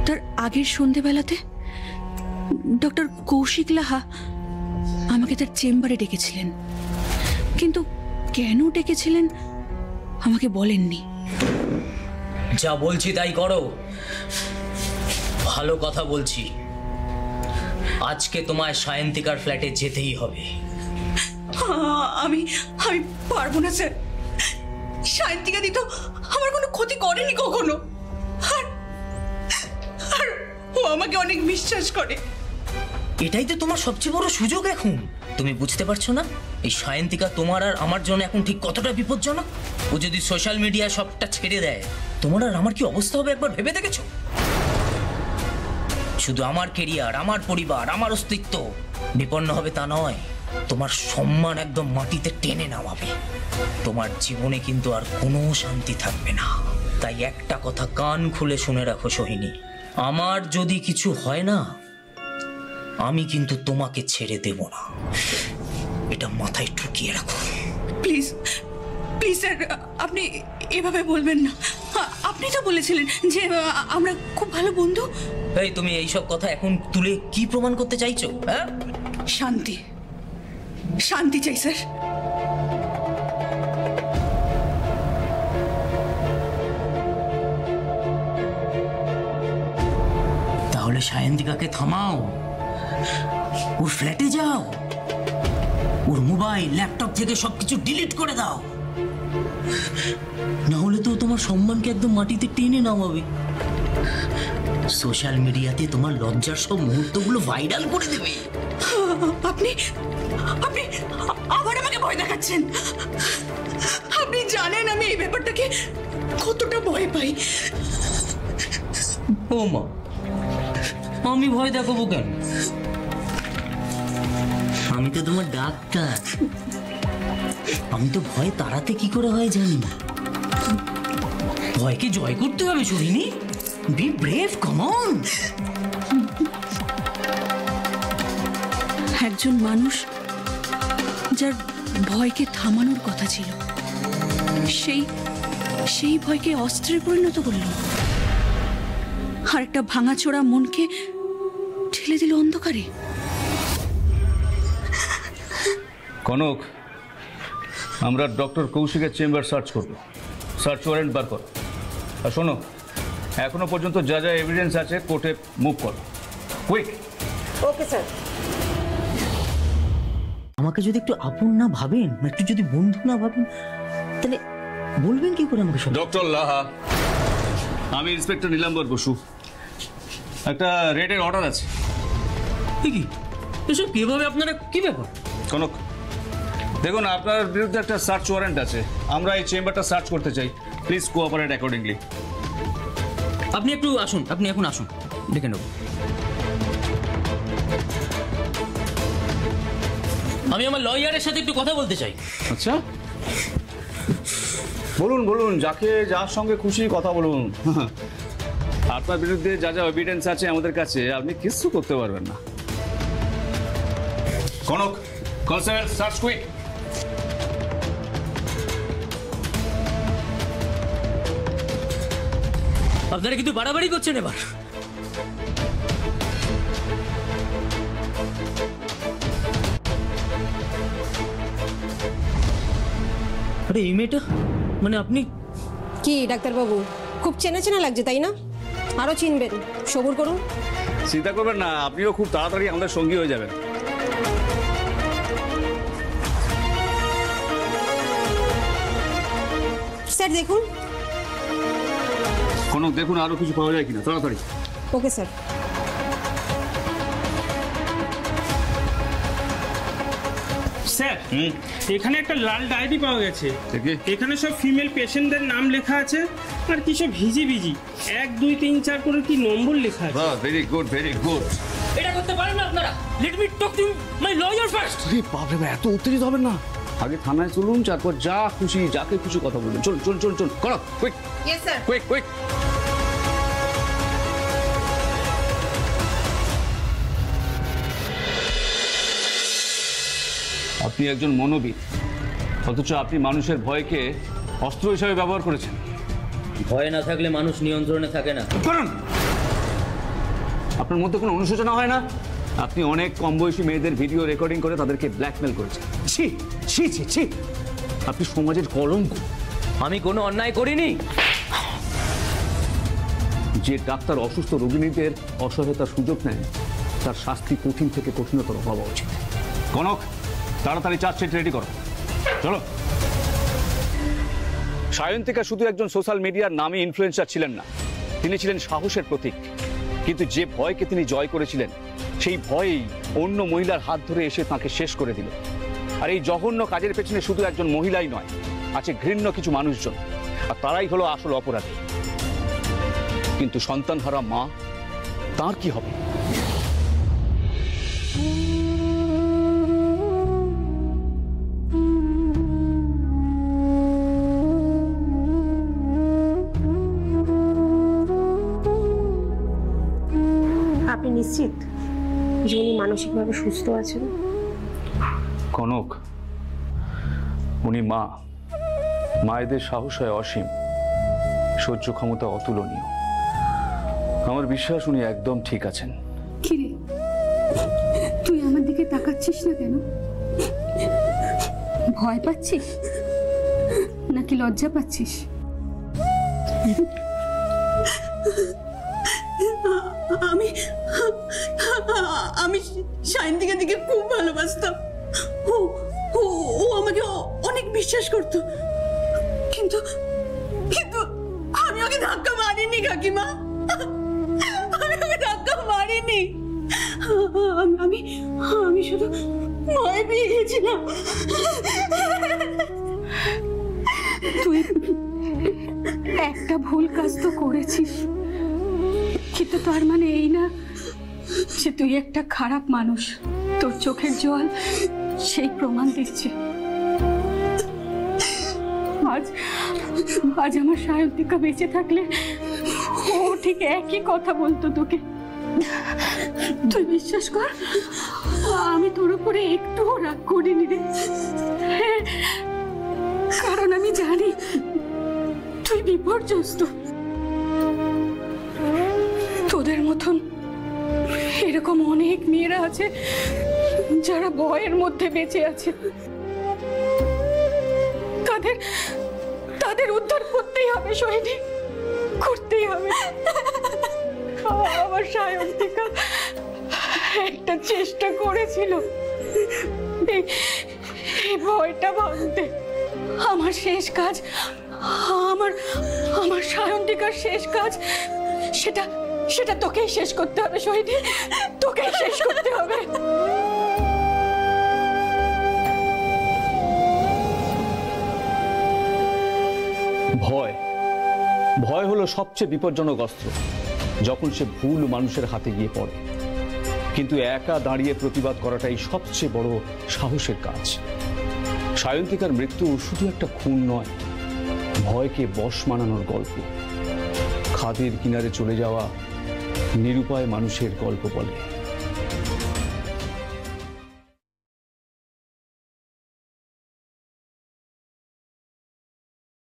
তার আগের সন্ধেবেলাতে ডক্টর কৌশিক লাহা আমাকে তার চেম্বারে ডেকেছিলেন, কিন্তু কেন ডেকেছিলেন আমাকে বলেননি। যা বলছি তাই করো, ভালো কথা বলছি। আজকে তোমায় সায়ন্তিকার ফ্ল্যাটে যেতেই হবে। আমি পারবো না স্যার, সায়ন্তিকাদি তো আমার কোনো ক্ষতি করেনি কখনো, আর ও আমাকে অনেক বিশ্বাস করে। এটাই তো তোমার সবচেয়ে বড় সুযোগ এখন। তুমি বুঝতে পারছো না এই সায়ন্তিকা তোমার আর আমার জন্য এখন ঠিক কতটা বিপজ্জনক? ও যদি সোশ্যাল মিডিয়ায় সবটা ছেড়ে দেয়, তোমার আর আমার কি অবস্থা হবে একবার ভেবে দেখেছো? শুধু আমার কেরিয়ার, আমার পরিবার, আমার অস্তিত্ব বিপন্ন হবে তা নয়, তোমার সম্মান একদম মাটিতে টেনে নামাবে। তোমার জীবনে কিন্তু আর কোনো শান্তি থাকবে না। তাই একটা কথা কান খুলে শুনে রাখো সোহিনী, আমার যদি কিছু হয় না, আমি কিন্তু তোমাকে ছেড়ে দেব না। এটা মাথায় ঢুকিয়ে রাখো। প্লিজ প্লিজ স্যার, আপনি এভাবে বলবেন না। আপনি তো বলেছিলেন যে আমরা খুব ভালো বন্ধু। এই তুমি এইসব কথা এখন তুলে কি প্রমাণ করতে চাইছো? হ্যাঁ, শান্তি, শান্তি চাই স্যার। তাহলে সায়ন্তিকাকে থামাও, ওর ফ্ল্যাটে যাও, ওর মোবাইল ল্যাপটপ থেকে সবকিছু ডিলিট করে দাও, না হলে তো তোমার সম্মানকে একদম মাটিতে টেনে নামাবে। সোশ্যাল মিডিয়াতে তোমার লজ্জার সব মুহূর্তগুলো ভাইরাল করে দেবে। আপনি আপনি আবার আমাকে ভয় দেখাচ্ছেন। আপনি জানেন আমি এই ব্যাপারটাকে কতটা ভয় পাই। ও মা, আমি ভয় দেখাবো কেন? আমি তো তোমার ডাক্তার। আমি তো ভয় তাড়াতে কি করে হয় জানি না। ভয়কে জয় করতে হবে Sohini. Be brave, come on. একজন মানুষ যার ভয়কে থামানোর কথা ছিল, সেই ভয়কে অস্ত্রে পরিণত করল, আর একটা ভাঙাচোরা মনকে ঠেলে দিল অন্ধকারে। কনক, আমরা ডক্টর কৌশিকের চেম্বার সার্চ করব, সার্চ ওয়ারেন্ট বার কর। আর শোনো, এখনো পর্যন্ত যা যা এভিডেন্স আছে কোর্টে মুভ কর, কুইক। Okay sir. আমাকে যদি একটু আপন না ভাবেন, একটু যদি বন্ধু না ভাবেন, তাহলে বলবেন কি করে আমাকে? ডক্টর লাহা, আমি ইন্সপেক্টর নীলাম্বর বসু। একটা রেডের অর্ডার আছে। কি এসব কিভাবে আপনারা, কি ব্যাপার? কনক, দেখুন, আপনার বিরুদ্ধে একটা সার্চ ওয়ারেন্ট আছে। আমরা এই চেম্বারটা সার্চ করতে চাই। Please cooperate accordingly. আপনি একটু আসুন, আপনি এখন আসুন, দেখে নেব। আমি আমার লয়ারের সাথে একটু কথা বলতে চাই। আচ্ছা, বলুন বলুন, যাকে যার সঙ্গে খুশি কথা বলুন। আপনার বিরুদ্ধে যা যা এভিডেন্স আছে আমাদের কাছে, আপনি কিছু করতে পারবেন না। Kanak, constable, search quick. আপনারা কিন্তু বাড়াবাড়ি করছেন এবার। আরে এই মেয়েটা, মানে আপনি কি ডাক্তারবাবু, খুব চেনা চেনা লাগছে তাই না? আরো চিনবেন, সবুর করুন। চিন্তা করবেন না, আপনিও খুব তাড়াতাড়ি আমাদের সঙ্গী হয়ে যাবেন। স্যার দেখুন। কনক, দেখুন আরো কিছু পাওয়া যায় কিনা, তাড়াতাড়ি। Okay sir. স্যার, এখানে একটা লাল ডায়েরি পাওয়া গেছে। এখানে সব ফিমেল পেশেন্টদের নাম লেখা আছে, আর কি সব ভিজি ভিজি 1 2 3 4 করে কি নম্বর লেখা আছে। বাহ, ভেরি গুড, ভেরি গুড। এটা করতে পারেন না আপনারা? Let me talk to my lawyer first. আরে বাপ রে, এত উত্তেজিত হবেন না। আগে থানায় চলুন, তারপর যা খুশি যাকে খুশি কথা বলবেন। চল চল চল চল, করো quick. Yes sir. Quick quick. আপনি একজন মনোবিদ, অথচ আপনি মানুষের ভয়কে অস্ত্র হিসেবে ব্যবহার করেছেন। ভয় না থাকলে মানুষ নিয়ন্ত্রণে থাকে না। করুন, আপনার মধ্যে কোনো অনুশোচনা হয় না? আপনি অনেক কম বয়সী মেয়েদের ভিডিও রেকর্ডিং করে তাদেরকে ব্ল্যাকমেল করেছেন। ছি ছি ছি ছি, আপনি সমাজের কলঙ্ক। আমি কোনো অন্যায় করিনি। যে ডাক্তার অসুস্থ রোগীদের অসহায়তার সুযোগ নেয়, তার শাস্তি কঠিন থেকে কঠিনতর হওয়া উচিত। কনক, তাড়াতাড়ি চার্জশিট রেডি করো, চলো। সায়ন্তিকা শুধু একজন সোশ্যাল মিডিয়ার নামে ইনফ্লুয়েন্সার ছিলেন না, তিনি ছিলেন সাহসের প্রতীক। কিন্তু যে ভয়কে তিনি জয় করেছিলেন, সেই ভয়ই অন্য মহিলার হাত ধরে এসে তাকে শেষ করে দিল। আর এই জঘন্য কাজের পেছনে শুধু একজন মহিলাই নয়, আছে ঘৃণ্য কিছু মানুষজন, আর তারাই হলো আসল অপরাধী। কিন্তু সন্তানহারা মা, তার কি হবে? আপনি নিশ্চিত যে উনি মানসিকভাবে সুস্থ আছেন? কনক, উনি মা, মায়েদের সাহস হয় অসীম, সহ্য ক্ষমতা অতুলনীয়। আমার বিশ্বাস উনি একদম ঠিক আছেন। কিরে, তুই আমার দিকে তাকাচ্ছিস না কেন? ভয় পাচ্ছিস নাকি লজ্জা পাচ্ছিস? আমি আমি সায়ন্তিকার দিকে খুব ভালোবাসতাম। ও ও ও আমাকে অনেক বিশ্বাস করত, কিন্তু কিন্তু আমি ওকে ধাক্কা মারিনি কাকিমা, আমি ওকে ধাক্কা মারিনি। আমি আমি শুধু ভয় পেয়ে গেছিলাম। তুই একটা ভুল কাজ তো করেছিস, কিন্তু তার মানে এই না যে তুই একটা খারাপ মানুষ। তোর চোখের জল সেই প্রমাণ দিচ্ছে। আজ আজ আমার সায়ন্তিকা বেঁচে থাকলে ও ঠিক একই কথা বলতো তোকে। তুই বিশ্বাস কর, আমি তোর উপরে একটুও রাগ করিনি রে। কারণ আমি জানি তুই বিপর্যস্ত। তোদের মতন এরকম অনেক মেয়েরা আছে যারা ভয়ের মধ্যে বেঁচে আছে। তাদের তাদের উদ্ধার করতেই হবে সোহিনী, করতেই হবে। আমার সায়ন্তিকা একটা চেষ্টা করেছিল এই ভয়টা ভাঙতে। আমার শেষ কাজ, আমার আমার সায়ন্তিকার শেষ কাজ, সেটা সেটা তোকেই শেষ করতে হবে সোহিনী, তোকেই শেষ করতে হবে। ভয়, ভয় হলো সবচেয়ে বিপজ্জনক অস্ত্র যখন সে ভুল মানুষের হাতে গিয়ে পড়ে। কিন্তু একা দাঁড়িয়ে প্রতিবাদ করাটাই সবচেয়ে বড় সাহসের কাজ। সায়ন্তিকার মৃত্যু শুধু একটা খুন নয়, ভয়কে বশ মানানোর গল্প। খাদের কিনারে চলে যাওয়া নিরুপায় মানুষের গল্প বলে।